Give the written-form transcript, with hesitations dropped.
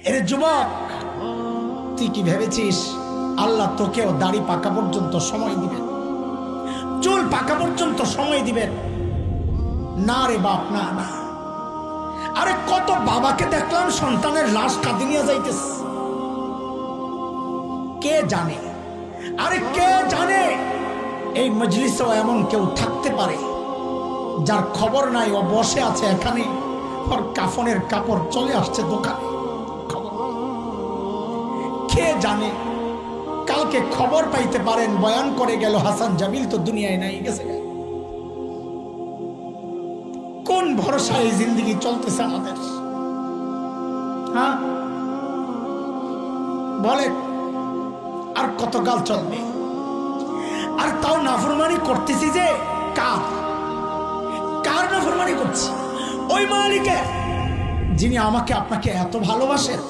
এরে যুবক, তুই কি ভেবেছিস আল্লাহ তোকেও দাড়ি পাকা পর্যন্ত সময় দিবেন, চুল পাকা পর্যন্ত সময় দিবেন? না রে বাপ, না না। আরে কত বাবাকে দেখলাম সন্তানের লাশ কাঁদে নিয়ে যাইতেছে। কে জানে, আরে কে জানে এই মজলিসেও এমন কেউ থাকতে পারে যার খবর নাই, ও বসে আছে এখানে, ওর কাফনের কাপড় চলে আসছে দোকানে। কে জানে কালকে খবর পাইতে পারেন বয়ান করে গেল হাসান জামিল তো দুনিয়ায় নাই, গেছে। কোন ভরসায় এই জিন্দেগি চলতেছে আমাদের? হ্যাঁ বলে আর কত কাল চলবে? আর তাও নাফরমানি করতেছি যে কার কার নাফরমানি করছি? ওই মালিকের যিনি আমাকে আপনাকে এত ভালোবাসেন।